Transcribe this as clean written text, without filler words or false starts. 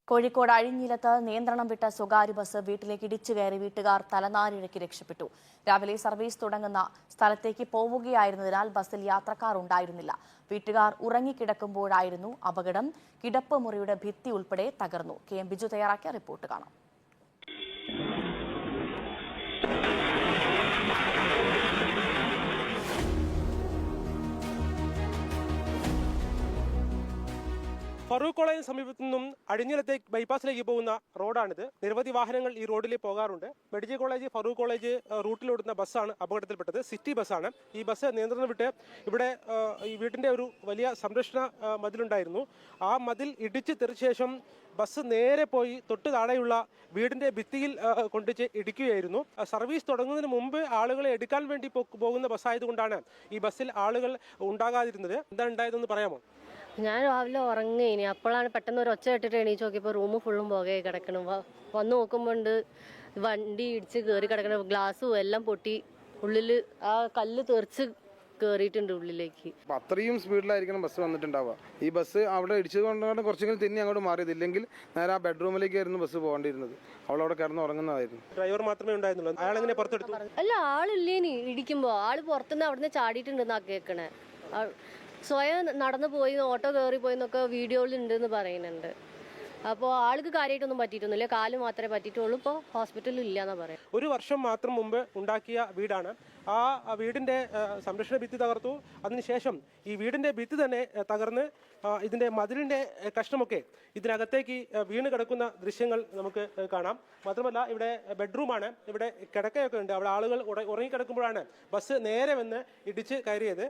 കോഴിക്കോട് അഴിഞ്ഞിലത്ത് നിയന്ത്രണം വിട്ട സ്വകാര്യ ബസ് വീട്ടിലേക്ക് ഇടിച്ചു കയറി വീട്ടുകാർ തലനാരിഴയ്ക്ക് രക്ഷപ്പെട്ടു. രാവിലെ സർവീസ് തുടങ്ങുന്ന സ്ഥലത്തേക്ക് പോവുകയായിരുന്നതിനാൽ ബസ്സിൽ യാത്രക്കാർ ഉണ്ടായിരുന്നില്ല. വീട്ടുകാർ ഉറങ്ങിക്കിടക്കുമ്പോഴായിരുന്നു അപകടം. കിടപ്പ് മുറിയുടെ ഭിത്തി ഉൾപ്പെടെ തകർന്നു. കെ എം ബിജു തയ്യാറാക്കിയ റിപ്പോർട്ട് കാണാം. ഫറൂഖ് കോളേജിന് സമീപത്തു നിന്നും അഴിഞ്ഞിലത്തേക്ക് ബൈപ്പാസിലേക്ക് പോകുന്ന റോഡാണിത്. നിരവധി വാഹനങ്ങൾ ഈ റോഡിൽ പോകാറുണ്ട്. മെഡിക്കൽ കോളേജ്, ഫറൂഖ് കോളേജ് റൂട്ടിലോടുന്ന ബസ്സാണ് അപകടത്തിൽപ്പെട്ടത്. സിറ്റി ബസ്സാണ്. ഈ ബസ് നിയന്ത്രണം വിട്ട് ഇവിടെ ഈ വീടിന്റെ ഒരു വലിയ സംരക്ഷണ മതിലുണ്ടായിരുന്നു. ആ മതിൽ ഇടിച്ച് തെറിച്ച ശേഷം ബസ് നേരെ പോയി തൊട്ട് താഴെയുള്ള വീടിന്റെ ഭിത്തിയിൽ കൊണ്ടിച്ച് ഇടിക്കുകയായിരുന്നു. സർവീസ് തുടങ്ങുന്നതിന് മുമ്പ് ആളുകളെ എടുക്കാൻ വേണ്ടി പോകുന്ന ബസ്സായതുകൊണ്ടാണ് ഈ ബസ്സിൽ ആളുകൾ ഉണ്ടാകാതിരുന്നത്. എന്താണ് ഉണ്ടായതെന്ന് പറയാമോ? ഞാൻ രാവിലെ ഉറങ്ങേനി. അപ്പോഴാണ് പെട്ടെന്ന് ഒരു ഒച്ച കേട്ടിട്ട് എണീച്ച് നോക്കിയപ്പോൾ റൂം ഫുള്ളും പുകയായി കിടക്കണം. വന്ന് നോക്കുമ്പോണ്ട് വണ്ടി ഇടിച്ച് കയറി കിടക്കണം. ഗ്ലാസ്സും എല്ലാം പൊട്ടി, ഉള്ളിൽ ആ കല്ല് തെറിച്ച് കയറിയിട്ടുണ്ട് ഉള്ളിലേക്ക്. അത്രയും സ്പീഡിലായിരിക്കണം ബസ് വന്നിട്ടുണ്ടാവുക. ഈ ബസ് അവിടെ ഇടിച്ചത് കൊണ്ടാണ് കുറച്ചെങ്കിലും തിന്നി അങ്ങോട്ട് മാറിയത്. ഇല്ലെങ്കിൽ നേരെ ആ ബെഡ്റൂമിലേക്കായിരുന്നു ബസ് പോകേണ്ടിയിരുന്നത്. അവളവിടെ കിടന്ന് ഉറങ്ങുന്നതായിരുന്നു. ഡ്രൈവർ മാത്രമേ ഉണ്ടായിരുന്നുള്ളൂ. അയാൾ എങ്ങനെ പുറത്തെടുത്തു? അല്ല, ആളില്ലേനി. ഇടിക്കുമ്പോൾ ആള് പുറത്തുനിന്ന് അവിടുന്ന് ചാടിയിട്ടുണ്ടെന്നാ കേൾക്കണേ. സ്വയം നടന്നു പോയി, ഓട്ടോ കയറി പോയി എന്നൊക്കെ വീഡിയോയിൽ ഉണ്ടെന്ന് പറയുന്നുണ്ട്. അപ്പോൾ ആൾക്ക് കാര്യമായിട്ടൊന്നും പറ്റിയിട്ടൊന്നുമില്ല. കാല് മാത്രമേ പറ്റിയിട്ടുള്ളൂ. ഇപ്പോൾ ഹോസ്പിറ്റലിൽ ഇല്ലയെന്നാണ് പറയാം. ഒരു വർഷം മാത്രം മുമ്പ് ഉണ്ടാക്കിയ വീടാണ്. ആ വീടിന്റെ സംരക്ഷണ ഭിത്തി തകർത്തു. അതിനുശേഷം ഈ വീടിന്റെ ഭിത്തി തന്നെ തകർന്ന് ഇതിന്റെ മതിലിന്റെ കഷ്ണമൊക്കെ ഇതിനകത്തേക്ക് വീണ് കിടക്കുന്ന ദൃശ്യങ്ങൾ നമുക്ക് കാണാം. മാത്രമല്ല, ഇവിടെ ബെഡ്റൂമാണ്. ഇവിടെ കിടക്കയൊക്കെ ഉണ്ട്. അവിടെ ആളുകൾ ഉറങ്ങിക്കിടക്കുമ്പോഴാണ് ബസ് നേരെ വന്ന് ഇടിച്ച് കയറിയത്.